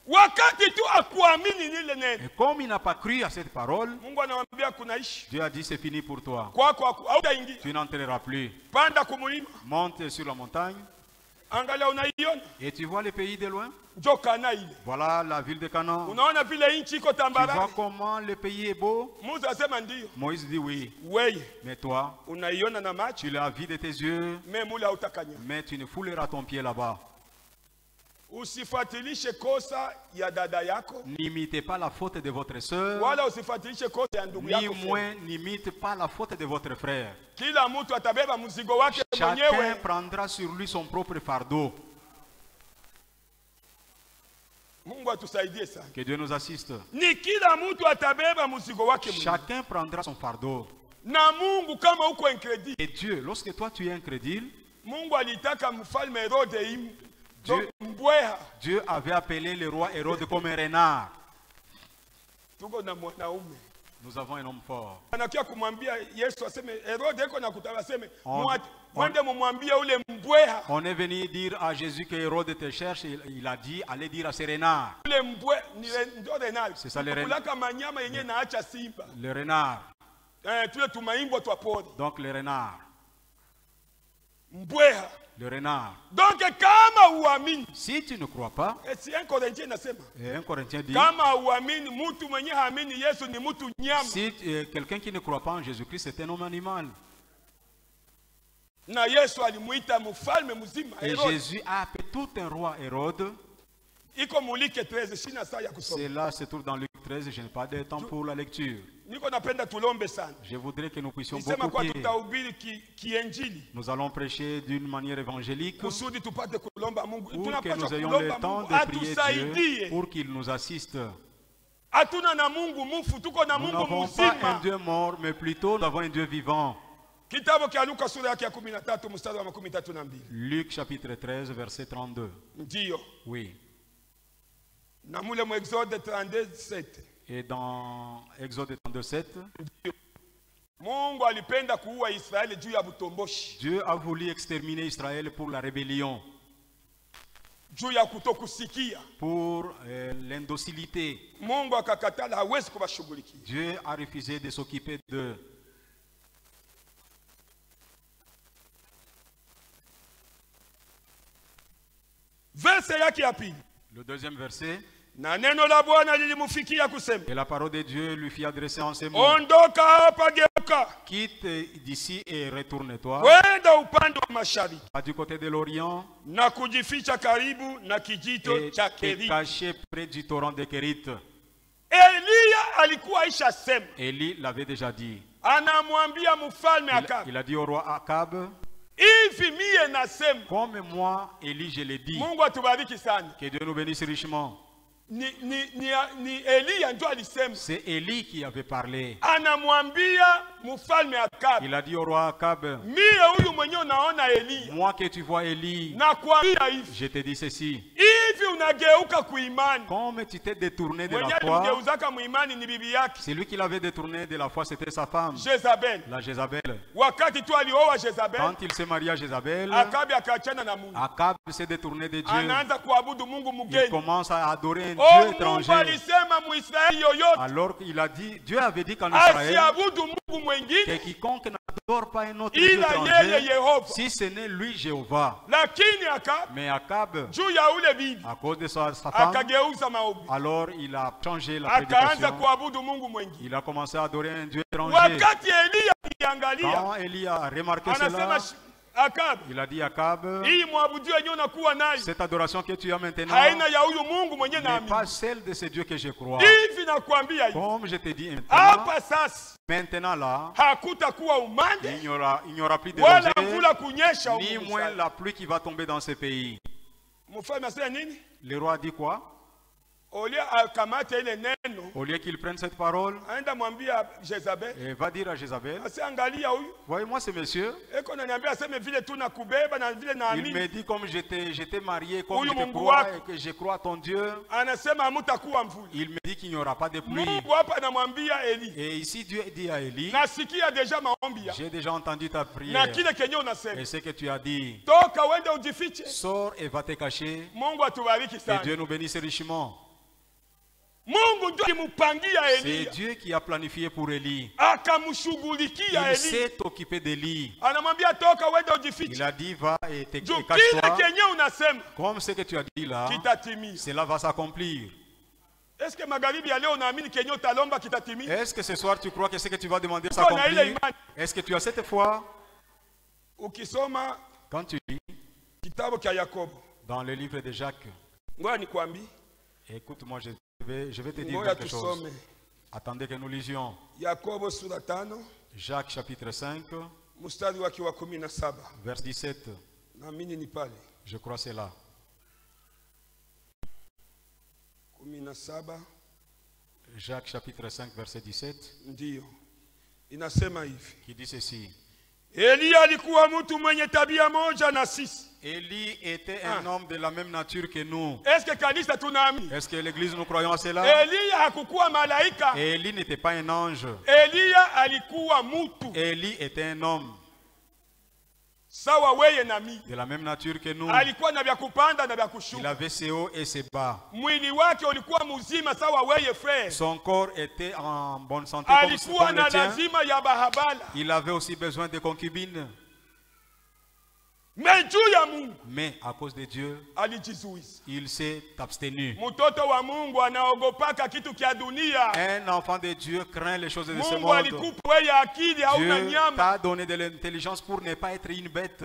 Wakati tu akuamini nile neno, Et comme il n'a pas cru à cette parole, Mungu anamwambia kunaishi Dieu a dit c'est fini pour toi. kwako hautaingia. Tu n'entreras plus. Panda kumulima, Monte sur la montagne angalia unaiona et tu vois le pays de loin. njo Kana ile. Voilà la ville de Canaan. Unaona vile nchi iko Tu vois tambarare. comment le pays est beau. Musa asema ndio. Moïse dit oui. Weye Mais toi, unaiona na macho, tu l'as vu de tes yeux, me mule hautakanya. mais tu ne fouleras ton pied là-bas. Usifuatilishe kosa ya dada yako, N'imitez pas la faute de votre sœur, wala usifuatilishe kosa ya ndugu ni yako. moins n'imite pas la faute de votre frère. Kila mtu atabeba mzigo wake Chacun mwenyewe. prendra sur lui son propre fardeau. Mungu atusaidie sana. Que Dieu nous assiste. Ni kila mtu atabeba mzigo wake mwenyewe. Chacun prendra son fardeau. Na Mungu kama uko incredile, Et Dieu, lorsque toi tu es incrédule, Mungu alitaka mfalme Herode Dieu- mbweha. Dieu avait appelé le roi Hérode comme un renard. Tuko na mwanaume Nous avons un homme fort. anakia kumwambia Yesu aseme Herode eko na kutaka aseme On- mwende mumwambie ule mbweha, On est venu dire à Jésus que Hérode te cherche. Il a dit, allez dire à ce renard. ule mbwe ndio renali. C'est ça, le renard. Kulaka manyama yenye naacha simba. Le renard. Tule tumaimbo twa pori. Donc le renard. Mbweha. Le renard. Donc kama uamini, Si tu ne crois pas, si 1 Corinthiens inasema et 1 Corinthien dit, kama uamini, mtu mwenye haamini Yesu ni mtu nyama. si quelqu'un qui ne croit pas en Jésus-Christ, c'est un homme animal. Na Yesu alimuita mfalme mzima Et Herode. Jésus a appelé tout un roi Hérode. Iko mulike 13 sina saa ya kusoma. Cela se trouve dans Luc 13. Je n'ai pas de temps pour la lecture. Niko napenda tulombe sana. Je voudrais que nous puissions Nisema beaucoup kwa prier. tutahubiri kiinjili Nous allons prêcher d'une manière évangélique kusudi tupate kulomba Mungu. pour que Tunapaswa nous ayons kulomba le temps Mungu de prier Dieu atusaidie. pour qu'il nous assiste. Hatuna na Mungu mufu, tuko na Nous Mungu n'avons pas un mzima. Dieu mort, mais plutôt nous avons un Dieu vivant. Kitabu cha Luka sura yake ya 13 mstari wa 32. Luc chapitre 13, verset 32. Ndiyo. Oui. Na mule mu Exode 32:7. Et dans Exode 32, 7, Mungu alipenda kuua Israeli juu ya butomboshi. Dieu a voulu exterminer Israël pour la rébellion. juu ya kutokusikia. pour l'indocilité. Mungu akakatala, hawezi kuwashughulikia. Dieu a refusé de s'occuper d'eux. Verse yake ya pili, Le deuxième verset. na neno la Bwana lilimufikia kusema, Et la parole de Dieu lui fit adresser en ces mots. ondoka hapa, geuka, Quitte d'ici et retourne-toi kwenda upande wa mashariki du côté de l'Orient na kujificha karibu na kijito et cha te Keriti. cacher près du torrent de Kérit. Eliya alikuwa aisha sema, Élie l'avait déjà dit. anamwambia mfalme Akabu, Il a dit au roi Akab, hivi mie nasema. comme moi, Élie, je l'ai dit, Mungu atubariki sana. que Dieu nous bénisse richement. Ni Eliya ndio alisema, C'est Élie qui avait parlé. anamwambia mfalme Akabu, Il a dit au roi Akab, mie huyu mwenyewe unaona Eliya, moi que tu vois Élie, na kuambia hivi, je te dis ceci. hivi unageuka kuimani. Comme tu t'es détourné de Mwenye la foi, alimgeuzaka muimani ni bibi yake c'est lui qui l'avait détourné de la foi, c'était sa femme, Jezabel. la Jézabel. Wakati tu alioa Jezabel, Quand il s'est marié à Jézabel, Akabi akaachana na Mungu, Akab s'est détourné de Dieu. anaanza kuabudu Mungu Il mgeni. commence à adorer un Dieu Oh, Mungu étranger. alisema muisraeli yoyote Alors qu'il a dit, Dieu avait dit qu'en Israël, asiabudu Mungu que mwengine quiconque n'adore pas un autre Dieu ila yeye étranger, Yehova. si ce n'est lui Jéhovah. Lakini Akabi Mais Akab, juu ya ule bibi à cause de sa femme, akageuza maombi, alors il a changé la akaanza prédication. kuabudu Mungu mwengine. Il a commencé à adorer un Dieu étranger. Wakati Eliya aliangalia, Quand Élie a remarqué anasema cela, Akabi, il a dit à Akab, hii mwabudu yenyewe unakuwa nayo cette adoration que tu as maintenant haina ya huyu Mungu mwenye n'est naamini. pas celle de ce Dieu que je crois. Hivi nakwambia hivi, Comme je te dis hapa sasa maintenant là, hakutakuwa umande il n'y aura plus de wala rosée, mvula kunyesha ni humu moins Israeli. la pluie qui va tomber dans ce pays. Mfalme asema nini? Le roi dit quoi? Olia akamata ile neno, Au lieu qu'il prenne cette parole, aenda mwambia Jezabel, et va dire à Jézabel, asiangalia huyu voyez-moi ce monsieur, eko naniambia aseme vile tu nakubeba na vile il naamini. me dit comme j'étais marié, comme Huyu je te Mungu crois wako. et que je crois à ton Dieu. Anasema hamutakuwa mvula. Il me dit qu'il n'y aura pas de pluie. Mungu hapa anamwambia Eli, Et ici Dieu dit à Élie, nasikia deja maombi ya j'ai déjà entendu ta na prière kile kenye unasema, et ce que tu as dit. toka uende ujifiche. Sors et va te cacher. Mungu atubariki Et sana. Dieu nous bénisse richement. Mungu ndio alimupangia C'est Eliya, Dieu qui a planifié pour Élie. akamshughulikia Il Eli, s'est occupé d'Élie. anamwambia toka uende Il ujifiche, a dit, va et juu kile cache-toi. kenye unasema Comme ce que tu as dit là, kitatimia. cela va s'accomplir. Est-ce que magharibi ya leo unaamini kenye utalomba kitatimia? Est-ce que ce soir tu crois que ce que tu vas demander Uko na ile s'accomplir? imani. Est-ce que tu as cette foi? Ukisoma Quand tu lis kitabu cha Yakobo, dans le livre de Jacques, ngoja nikwambie, écoute-moi, je vais te dire ngoja quelque chose. tusome Attendez que nous lisions. Yakobo sura 5 Jacques chapitre 5, mstari wake wa 17. verset 17. Naamini ni pale Je crois c'est là. 17, Jacques chapitre 5, verset 17, ndiyo inasema hivi: qui dit ceci. Eliya alikuwa mtu mwenye tabia moja na sisi. Élie était un homme de la même nature que nous. Eske kanisa tunaamini? Est-ce que l'église nous croyons à cela? Eliya hakukuwa malaika. Élie n'était pas un ange. Eliya alikuwa mtu Élie était un homme sawa weye na mimi. de la même nature que nous. Alikuwa na vya kupanda na vya Il kushuka. avait ses hauts et ses bas. Mwili wake ulikuwa mzima sawa weye frère. Son corps était en bonne santé comme Alikuwa na le tien. lazima ya bahabala. Il avait aussi besoin de concubines. Mais juu ya Mungu Mais à cause de Dieu, alijizuiza. il s'est abstenu. Mtoto wa Mungu anaogopaka kitu kia dunia. Un enfant de Dieu craint les choses de ce Mungu monde. alikupa wewe akili hauna Dieu nyama. t'a donné de l'intelligence pour ne pas être une bête.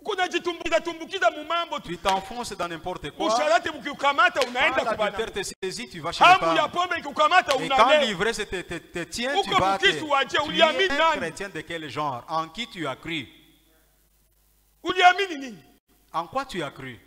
Kuna tumbukiza mumambo tu. Tu t'enfonces dans n'importe quoi. Usharati ukiukamata unaenda Quand kubana. l'adultère te saisit, tu vas chez les Hamu ya femmes. pombe ikukamata Et quand unalewa. l'ivresse te tient, tu Uko vas te... Mkristo waje, Tu uliamini es un nani? chrétien de quel genre? En qui tu as cru? Uliamini nini? En quoi tu as cru?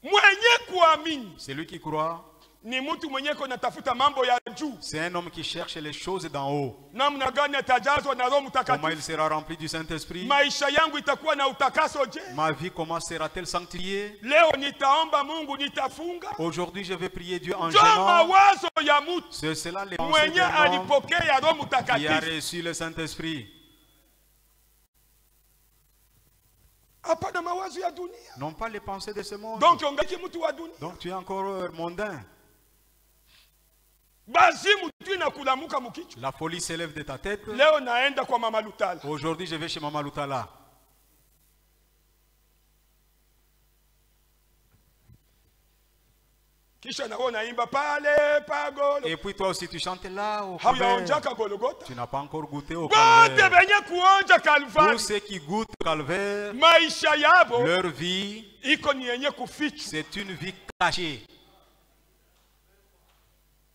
Mwenye kuamini Celui qui croit, ni mtu mwenye natafuta mambo ya juu. c'est un homme qui cherche les choses d'en haut. Namna gani atajazwa na Roho Comment Mtakatifu? il sera rempli du Saint-Esprit? Maisha yangu itakuwa na utakaso je? Ma vie, comment sera-t-elle sanctifiée? Leo nitaomba Mungu, nitafunga. Aujourd'hui, je vais prier Dieu en Ndio jeûnant. mawazo ya mtu C'est cela les pensées mwenye d'un homme alipokea Roho qui a Mtakatifu. reçu le Saint-Esprit. hapana mawazo ya dunia. Non pas les pensées de ce monde. Donc ongaki mtu wa dunia. Donc tu es encore mondain. Bazimu tu inakulamuka mukichwa. La folie s'élève de ta tête. Leo naenda kwa Mama Lutala. Aujourd'hui, je vais chez Maman Lutala. Kisha na wona imba pale pagolo. Et puis toi aussi, tu chantes là au Hauyaonjaka calvaire. Golgotha. Tu n'as pas encore goûté au Bote calvaire. benye kuonja Kalvari. Tous ceux qui goûtent au calvaire, Maisha yabo leur vie, iko ni yenye kufichwa. c'est une vie cachée.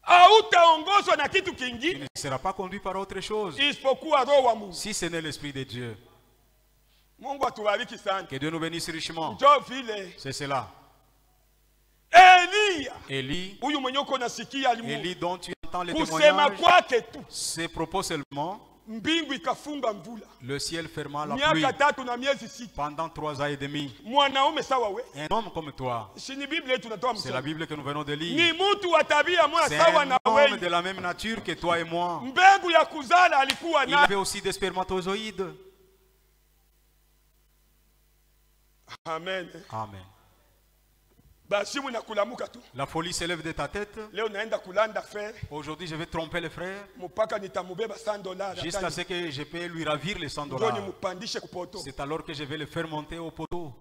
Hautaongozwa na kitu Tu kingine ne seras pas conduit par autre chose. isipokuwa roho wa Mungu. Si ce n'est l'Esprit de Dieu. Mungu atubariki sana. Que Dieu nous bénisse richement. Njo vile C'est cela. Elia Élie, huyu mwenye uko nasikia alimu Élie dont tu entends les kusema témoignages, kwake tu ses propos seulement, mbingu ikafunga mvula le ciel ferma la pluie miaka 3 na miezi 6. pendant 3 ans et demi. Mwanaume sawa we, Un homme comme toi, si ni Biblia yetu tunatoa c'est la msomo, Bible que nous venons de ni lire. mtu wa tabia moja C'est sawa un na homme wewe. de la même nature que toi et moi. Mbegu ya kuzala alikuwa Il na. avait aussi des spermatozoïdes. Amen. Amen. Basi munakulamuka tu. La folie s'élève de ta tête. Leo naenda kulanda frère Aujourd'hui, je vais tromper les frères mpaka nitamubeba $100 jusqu'à ce que je peux lui ravir les $100. ndio nimupandishe kupoto. C'est alors que je vais le faire monter au poteau.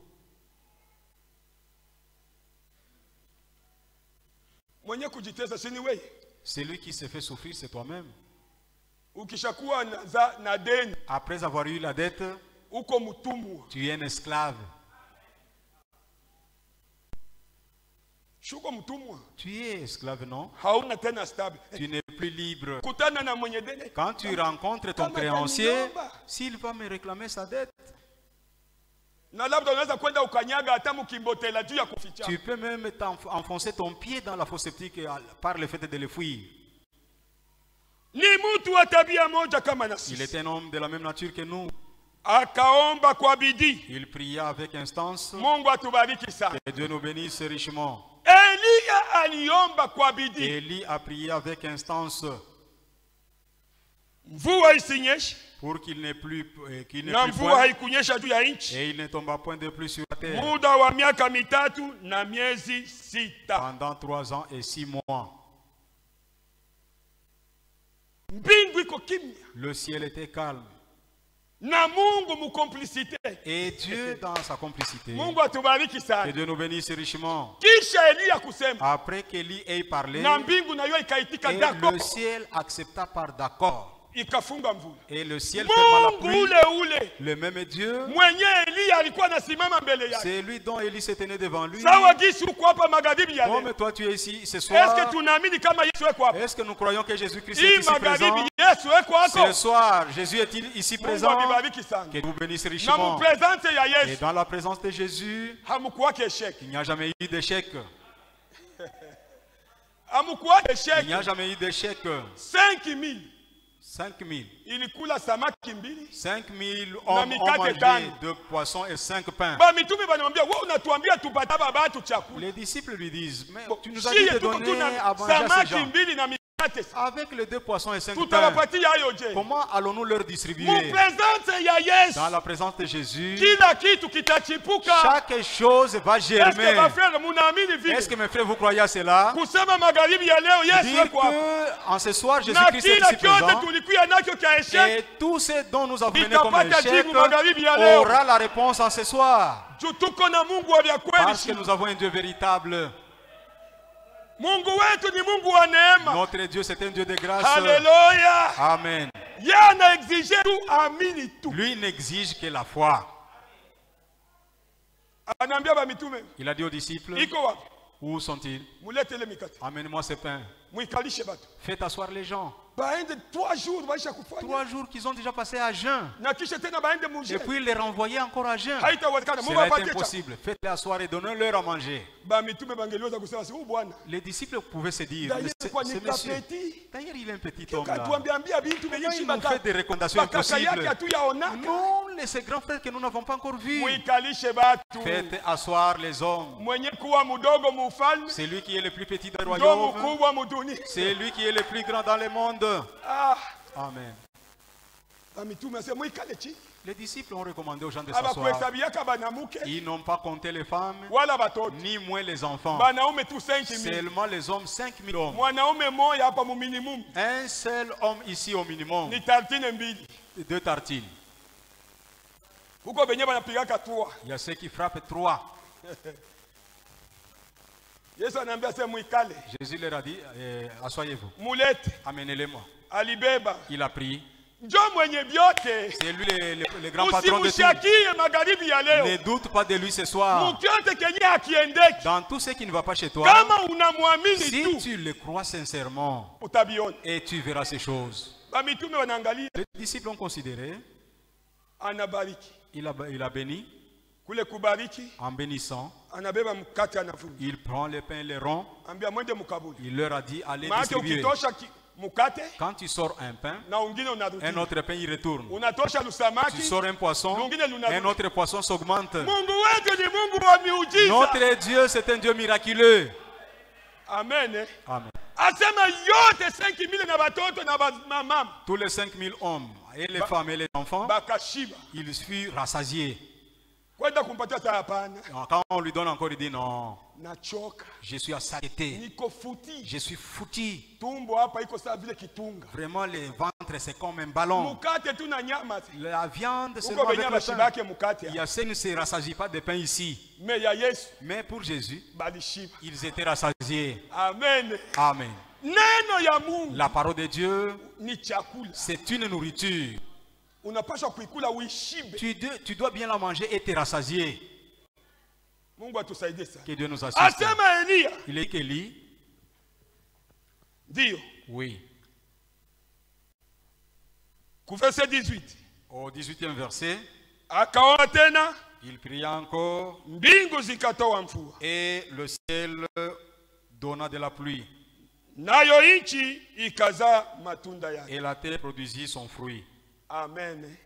Mwenye kujitesa si ni wewe. Celui qui se fait souffrir, c'est toi-même. Ukishakuwa na deni Après avoir eu la dette, uko mtumwa. tu es un esclave. Shuko mtumwa. Tu es esclave, non? Hauna tena stable. Tu n'es plus libre. Kutana na mwenye deni. Quand tu rencontres ton Kama créancier, ataniomba. s'il va me réclamer sa dette, Na labda unaweza kwenda ukanyaga hata mkimbotela juu ya kuficha. tu peux même enfoncer ton pied dans la fosse septique par le fait de le fuir. Ni mtu wa tabia moja kama na Il sisi. est un homme de la même nature que nous. Akaomba kwa bidii. Il pria avec instance. Mungu atubariki sana. Que Dieu nous bénisse richement. Elia aliomba kwa bidii. Élie a prié avec instance Mvua isinyeshe. pour qu'il n'ait plus, Na mvua haikunyesha juu ya nchi. et il ne tomba point de plus sur la terre Muda wa miaka mitatu na miezi 6. pendant 3 ans et 6 mois. Mbingu iko kimya. Le ciel était calme. Na Mungu mukomplicité. Et Dieu, dans sa complicité, Mungu atubariki que sana. Dieu nous bénisse richement. Kisha Elia kusema Après qu'Élie ait parlé, na mbingu nayo ikaitika et d'accord. le ciel accepta par d'accord. Ikafunga mvula. Et le ciel ferma la Mungu pluie. ule Le même Dieu, mwenye Elia alikuwa anasimama mbele yake. c'est lui dont Élie se tenait devant lui. Sawa gisi uko hapa magharibi ya Comme leo. toi tu es ici ce Est-ce soir, que tunaamini kama Yesu yuko hapa? est-ce que nous croyons que Jésus-Christ est Hii ici présent? magharibi Yesu yuko Ce hako. soir, Jésus est-il ici Mungu présent? abibariki sana. Que nous bénisse Na richement. mupresence ya Et Yesu dans la présence de Jésus, hamukuwake sheki. il n'y a jamais eu d'échec. Hamukuwake Il n'y a sheki. jamais eu d'échec. 5000 5000. ilikula samaki mbili. 5000 Na hommes ont mikate mangé tano. 2 poissons et 5 pains. Ba mitume banamwambia wewe unatuambia tupata batu chakula. Les disciples lui disent, mais Bon, tu nous as dit si de tuko donner tuna à manger à ces samaki gens. mbili na mikate. Avec les 2 poissons et 5 pains, Tutawapatia hayo je? comment allons-nous leur distribuer? Mupresence ya Yesu. Dans la présence de Jésus, Kila kitu kitachipuka. chaque chose va Est-ce que germer. bafrère munaamini vile? Est-ce que mes frères, vous croyez à cela? Kusema magharibi ya leo Yesu Dire yuko hapa. que en ce soir, Na Jésus-Christ est kila ici kyote présent. tulikuwa nacho cha échec Et tout ce dont nous avons mené comme itapata échec jibu magharibi ya leo. aura la réponse en ce soir. Juu tuko na Mungu wa vya kweli. Parce que nous avons un Dieu véritable. Mungu wetu ni Mungu wa neema. Notre Dieu, c'est un Dieu de grâce. Haleluya. Amen. Yeye anaexige tu amini tu. Lui n'exige que la foi. Anaambia ba mitume, Il a dit aux disciples, iko wapi? où sont-ils? Muletele mikate. Amène-moi ces pains. Muikalishe batu. Faites asseoir les gens. Baende 3 jours baisha kufanya. 3 jours qu'ils ont déjà passé à jeun. Na kisha tena baende Et muje. puis les renvoyer encore à jeun. Haitawezekana. Mungu Cela est apatie chakula. impossible. Faites-les asseoir et donnez-leur à manger. Ba mitume bangeliweza kusema si huyu bwana. Les disciples pouvaient se dire, mais D'ailleurs kwa ce ni monsieur, kapeti. d'ailleurs il est un petit homme là. Katuambiambia bintu Comment benyeshi ils nous fait des recommandations bakaka yake impossibles? hatuyaonaka. Non, ces grands frères que nous n'avons pas encore vus. Muikalishe batu. Faites asseoir les hommes. Mwenye kuwa mudogo mufalme. C'est lui qui est le plus petit dans le Ndo royaume. mkubwa mudunia. C'est lui qui est le plus grand dans le monde. Ah, Amen. ba mitume asema muikale chini. Les disciples ont recommandé aux gens de s'asseoir. abakuhesabiaka banamuke Ils n'ont pas compté les femmes, wala batoto ni moins les enfants. banaume tu 5000 Seulement les hommes, 5000 hommes. mwanaume moya hapa mu minimum Un seul homme ici au minimum. ni tartine mbili 2 tartines. huko benye banapigaka 3. Il y a ceux qui frappent 3. Yesu anaambia sema muikale Jésus leur a dit, asseyez-vous. mulete Amenez-les-moi. alibeba Il a pris. njo mwenye byote C'est lui le grand patron de tout. usimushakie magharibi ya Ne leo doute pas de lui ce soir. mukyote kenye akiendeki Dans tout ce qui ne va pas chez toi, kama unamwamini si tu tu le crois sincèrement, utabiona. et tu verras ces choses. Bamitume wanaangalia Les disciples ont considéré, anabariki il a béni, kule kubariki en bénissant, anabeba mkate anavuna il prend le pain, le rond, ambia mwende mukabuli il leur a dit, allez maana distribuer. ukitosha mukate Quand tu sors un pain, na ungine unarudi un autre pain, il retourne. unatosha Tu lusamaki sors un poisson, un autre poisson s'augmente. Mungu wetu ni Mungu wa miujiza. Notre Dieu, c'est un Dieu miraculeux. Amen. Amen. Asema yote 5000 na batoto na mama Tous les 5000 hommes, et les femmes et les enfants, bakashiba ils furent rassasiés. kwenda kumpatia saa hapana Quand on lui donne encore, il dit non, nachoka je suis à satiété, niko futi je suis foutu. tumbo hapa iko sawa vile kitunga Vraiment, le ventre, c'est comme un ballon. mukate tu na nyama La viande, c'est uko avec benye le pain. bashibake mukate Il y a ceux qui ne se rassasient pas de pain ici. mais ya Yesu Mais pour Jésus, balishiba. ils étaient rassasiés. Amen. Amen. Neno ya Mungu La parole de Dieu, ni chakula, c'est une nourriture. unapaswa kuikula uishibe. Tu dois bien la manger et te rassasier. Mungu atusaidie sana. Que Dieu nous assiste. Asema Elia Il est qu'Élie, ndio oui. ku verset 18 Au 18e verset, akaona tena il pria encore mbingu zikatoa mvua et le ciel donna de la pluie nayo nchi ikazaa matunda yake. et la terre produisit son fruit. Amen.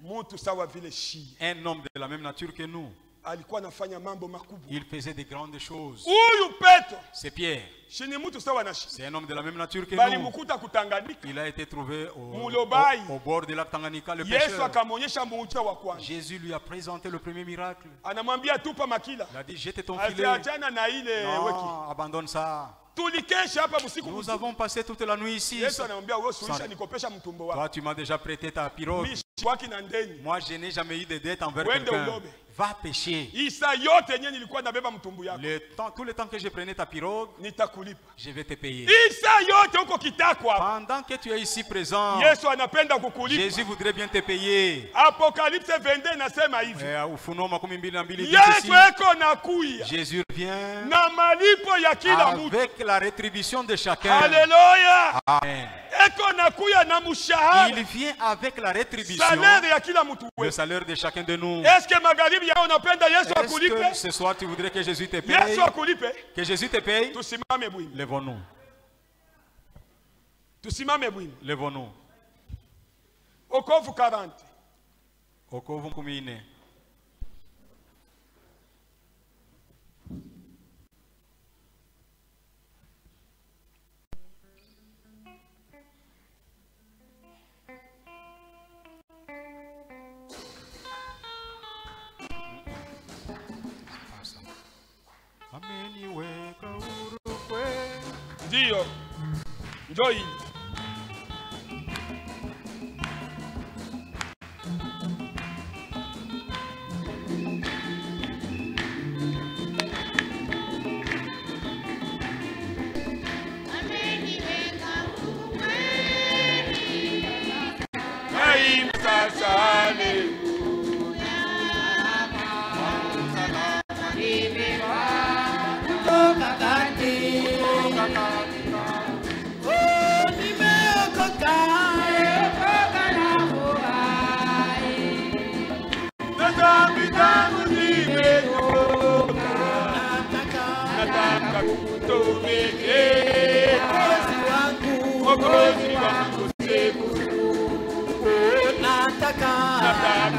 Mtu sawa vile shii Un homme de la même nature que nous, alikuwa anafanya mambo makubwa. il faisait de grandes choses. Huyu Petro C'est Pierre, shi ni mtu sawa na shii, c'est un homme de la même nature que bali nous. mkuta kutanganyika. Il a été trouvé Mulobai. au bord de lac Tanganyika, le Yesu pêcheur. akamwonyesha muujiza wa kwanza, Jésus lui a présenté le premier miracle. anamwambia tupa makila, Il a dit, jette ton filet. asiachana na ile weki. Non, abandonne ça. Tulikesha hapa usiku Nous mzima. avons passé toute la nuit ici. Yesu anamwambia wewe suisha Sans- nikopesha mtumbo wako. Toi, tu m'as déjà prêté ta pirogue. Mishi waki na ndeni. Moi, je n'ai jamais eu de dette envers Wende quelqu'un. ulobe. Va pêcher. Isa yote yenyewe nilikuwa nabeba mtumbu yako. Tout le temps que je prenais ta pirogue, Nitakulipa. je vais te payer. Isa yote huko kitako hapa. Pendant que tu es ici présent, Yesu anapenda kukulipa. Jésus voudrait bien te payer. Apocalypse 22 nasema hivi. Ufunuo 22 dit Yesu ici, eko nakuya Jésus vient na malipo ya kila mtu. avec la rétribution de chacun. Haleluya. Amen. Eko nakuya na mshahara. Il vient avec la rétribution, Salaire ya kila mtu le wewe. salaire de chacun de nous. Est-ce que magharibi yao unapenda Yesu Est-ce que akulipe? ce soir tu voudrais que Jésus te paye? Yesu akulipe. Que Jésus te paye? Tusimame bwini. Levons-nous. Tusimame bwini. Levons-nous. Okovu 40. Okovu 14. Ameniweka huru kweli. Ndio. Njoo hii. Naimba sasa haleluya. Na dhambi zangu nimeokoka. Nataka kukutumikia. Mwokozi wangu siku. Nataka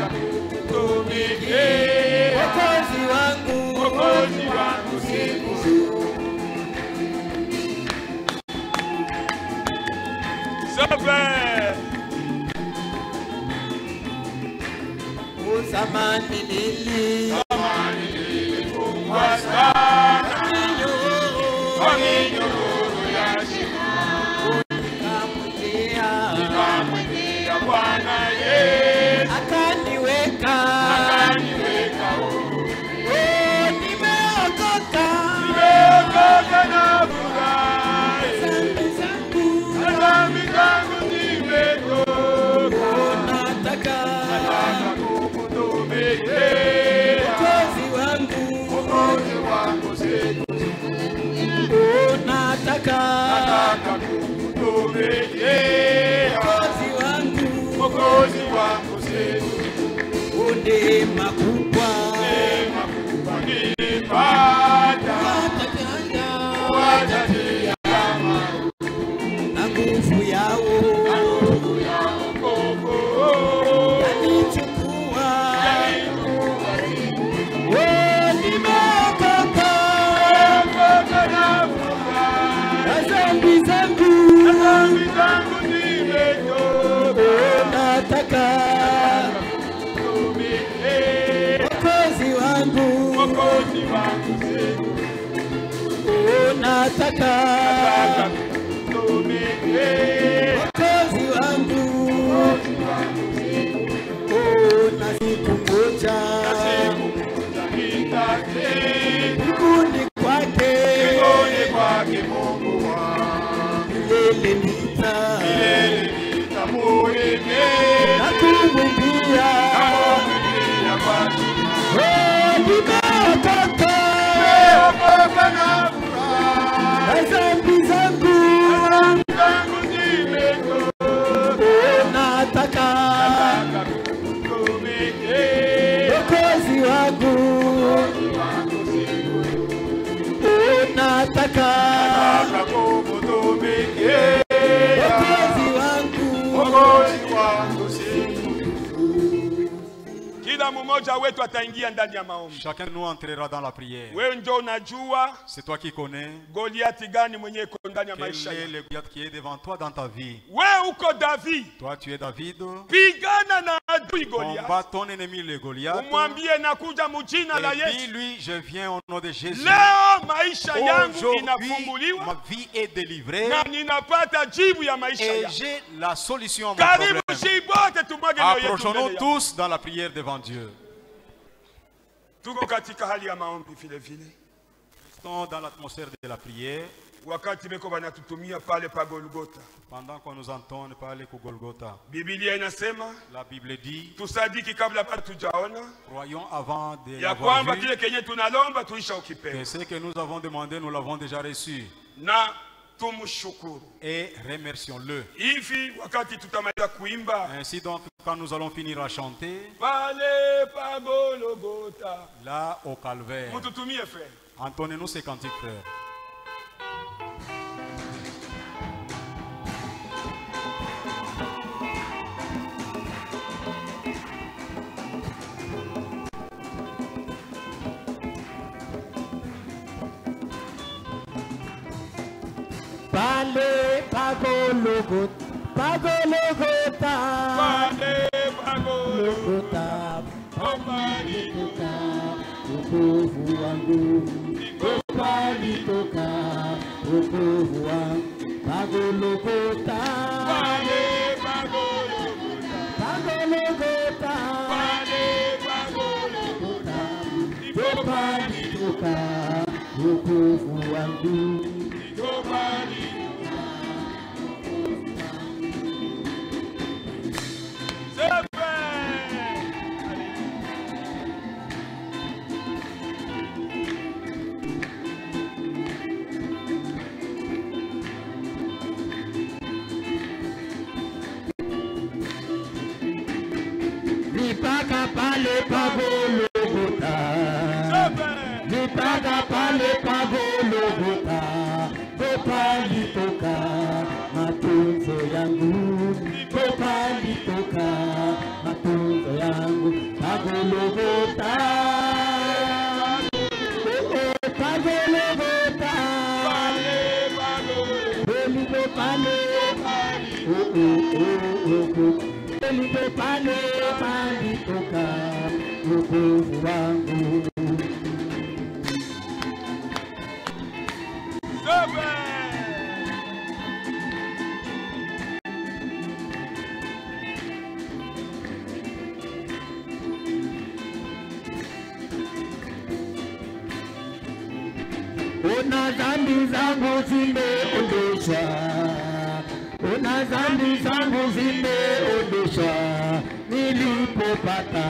kukutumikia. Mwokozi wangu siku. Sauveur. zamani nilifungwa sana kwa minyororo ya shimo, nikamwendea Bwana Yesu akaniweka huru. nimeokoka na furahi, dhambi zangu zimetoka. Nataka kukutumikia Mwokozi wangu siku zote. Nataka kukutumikia Mwokozi wangu siku zote. neema kubwa nilipata wajatia na nguvu yao yanichukua. Nimeokoka na dhambi zangu zimetoka. Nataka Mwokozi wangu nataka Mwokozi wangu na siku moja mbinguni kwake Mungu wangu milele nitamuimbia na kumwimbia nimeokoka na dhambi zangu zimetoka. Nataka Mwokozi wangu nataka Mwokozi wangu Kila mmoja wetu ataingia ndani ya maombi. Chacun de nous entrera dans la prière. Wewe ndio unajua C'est toi qui connais Goliathi gani mwenye iko ndani ya quel maisha est yako. le Goliath qui est devant toi dans ta vie. Wewe uko David. Toi, tu es David. Pigana na adui Goliath. Combat ton ennemi le Goliath. Umwambie nakuja mjina la Et Yesu. dis-lui, je viens au nom de Jésus. Leo maisha yangu Aujourd'hui, inafunguliwa ma vie est délivrée na ninapata jibu ya maisha et yangu. j'ai la solution à mon Karibu problème. shibote tumwage moyo yetu Approchons-nous mbele ya. tous dans la prière devant Dieu. Tuko katika hali ya maombi vile vile. Restons dans l'atmosphère de la prière Wakati beko banatutumia pale pa Golgotha. pendant qu'on nous entend parler au Golgotha. Biblia inasema La Bible dit, tusadiki kabla bado tujaona croyons avant de ya l'avoir kwamba vu, kile kenye tunalomba tuisha ukipewa. que ce que nous avons demandé, nous l'avons déjà reçu. Na tumshukuru. Et remercions-le. Hivi wakati tutamaliza kuimba Ainsi donc, quand nous allons finir à chanter, pale pa Golgotha, là au calvaire, mututumie frère. entonnez-nous ces cantiques, frères. Pale pa Golgotha, pa Golgotha, Pale pa Golgotha, palitoka wokovu wangu, palitoka wokovu wangu, pa Golgotha, pale pa Golgotha, pa Golgotha, pale pa Golgotha, palitoka wokovu wangu. Nipaka pale pa Golgotha, nipaka pale pa Golgotha, palitoka matunzo yangu, palitoka matunzo yangu, pa Golgotha, pa Golgotha, pale palitoka wokovu wangu. Ona dhambi zangu zimeondoshwa, ona dhambi zangu zimeondoshwa, nilipopata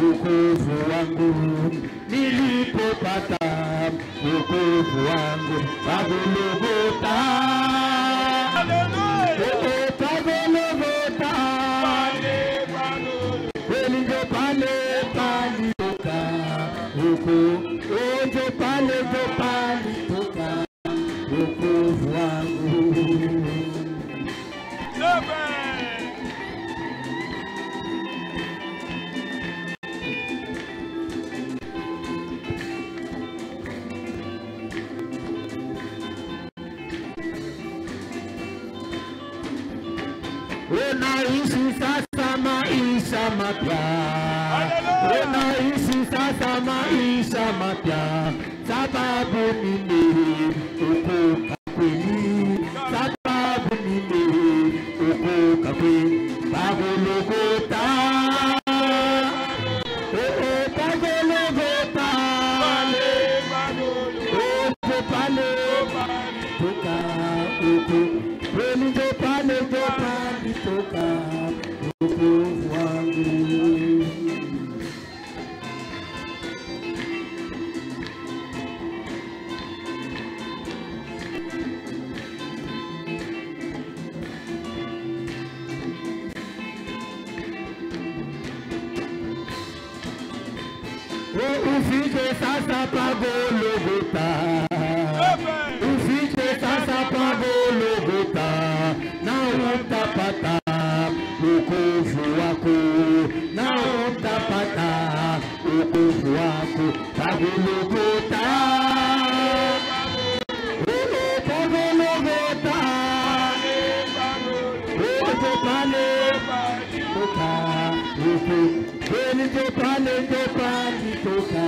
wokovu wangu, nilipopata wokovu wangu, Golgotha, Golgotha, kweli ndio pale palitoka wokovu, ndio pale palitoka wokovu wangu. Unaishi sasa maisha mapya, unaishi sasa maisha mapya, sababu mimi ukoka kweli, sababu mimi ukoka kweli, Golgotha, Golgotha, pale toka uko kweli, ndio pale toka wokovu wangu. Ufike sasa pa Golgotha, ufike sasa pa Golgotha, na utapata wokovu wako, na utapata wokovu wako, pa Golgotha, pa Golgotha, pale toka kweli, ndio pale toka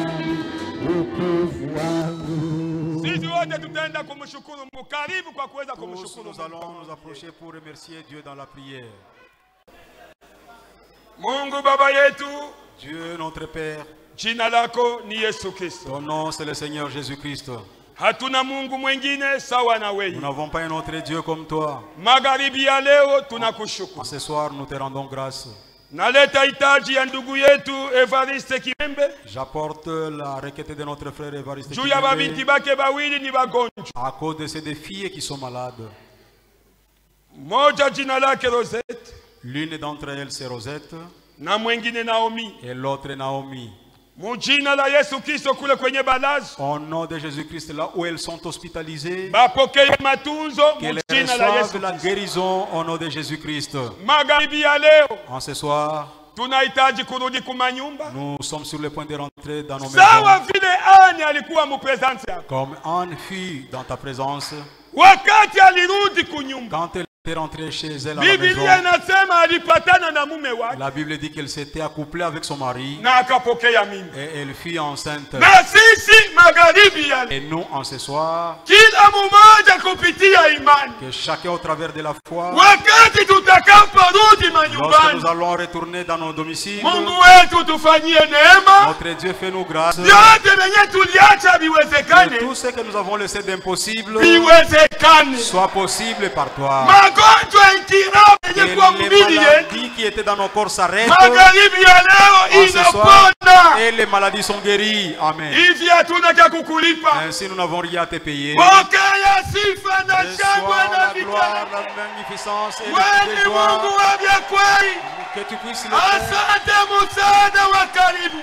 wokovu wangu. Sisi wote tutaenda kumshukuru Mungu. Karibu kwa kuweza kumshukuru Nous allons nous approcher pour remercier Dieu dans la prière. Mungu Baba yetu, Dieu notre Père, jina lako ni Yesu Kristo. ton nom c'est le Seigneur Jésus-Christ. Hatuna Mungu mwingine sawa na wewe. Nous n'avons pas un autre Dieu comme toi. Magharibi ya leo tunakushukuru. Ce soir nous te rendons grâce. Naleta hitaji ya ndugu yetu Evariste Kimembe. J'apporte la requête de notre frère Evariste Juu ya babinti Kimembe bake bawili ni wagonjwa. à cause de ces deux filles qui sont malades. Moja jina lake Rosette L'une d'entre elles c'est Rosette na mwingine Naomi. et l'autre Naomi. Mujina la Yesu Kristo kule kwenye balazo. Au nom de Jésus-Christ, là où elles sont hospitalisées, Bapokee matunzo qu'elles mujina la Yesu reçoivent la Kristo. guérison au nom de Jésus-Christ. Magharibi ya leo En ce soir, tunahitaji kurudi kumanyumba. nous sommes sur le point de rentrer dans nos Sawa maisons. vile Ani alikuwa mupresence yako. Comme Anne fut dans ta présence, Wakati alirudi kunyumba, quand elle était rentrée chez elle à la maison, Biblia inasema alipatana na mume wake la Bible dit qu'elle s'était accouplée avec son mari na akapokea mimba. et elle fut enceinte. Na sisi magharibi ya leo, Et nous, en ce soir, kila mmoja kupitia imani, que chacun au travers de la foi, wakati tutakaporudi lorsque manyumbani, nous allons retourner dans nos domiciles, Mungu wetu tufanyie neema, notre Dieu fait nous grâce. vyote venye tuliacha Que viwezekane, tout ce que nous avons laissé d'impossible viwezekane. soit possible par toi. Magonjwa ikirao yenye Que kwa les mwili yetu, maladies qui étaient dans nos corps s'arrêtent. magharibi ya leo En ce soir, inapona. et les maladies sont guéries. Amen. Hivi hatuna cha kukulipa. Ainsi, nous n'avons rien à te payer. Pokea sifa na Reçois shangwe na la vitani. gloire, la magnificence et le Wewe de ni joie. Mungu wa vya kweli. Que tu puisses le faire. Asante msaada wa karibu.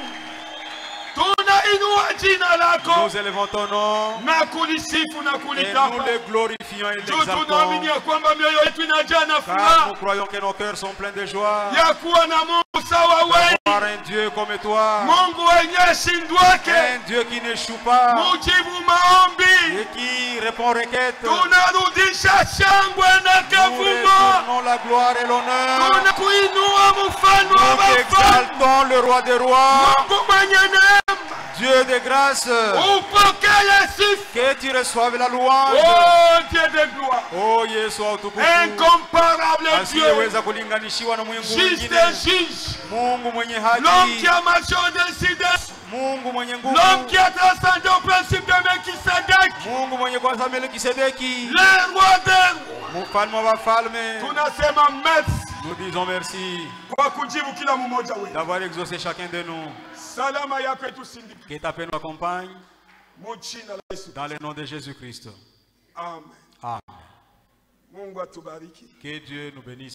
Tunainua jina lako Nous élevons ton nom na kulisifu na et nous kulitapa. le glorifions et Juu l'exaltons. tunaamini ya kwamba mioyo yetu inajaa na Car furaha nous croyons que nos cœurs sont pleins de joie. ya kuwa na Mungu sawa wewe, Par un Dieu comme toi. Mungu wenye shindwake, Un Dieu qui n'échoue pas mujibu maombi, et qui répond répond aux requêtes. tunarudisha shangwe na Nous kavumo, retournons la gloire et l'honneur. tunakuinua mfalme wa Nous wafalme, exaltons le roi des rois. Mungu mwenye neema, Dieu de grâce. upokee sifa. Que tu reçoives la louange. Oh Dieu de gloire, Oh Yesu wa utukufu. incomparable Dieu, Asiyeweza kulinganishiwa na Mungu juste mwingine. juge, Mungu mwenye l'homme qui haki. a marché au-dessus de, Mungu mwenye nguvu. l'homme qui a transcendé au principe de Melchisedec, Mungu mwenye kwanza Melkisedeki. le roi des rois. Mfalme wa wafalme. Tunasema merci Nous disons merci kwa kujibu kila mmoja wetu. d'avoir exaucé chacun de nous. Salama yako itusindikize Que ta paix nous accompagne mu jina la Yesu. dans le nom de Jésus-Christ. Amen. Amen. Mungu atubariki. Que Dieu nous bénisse.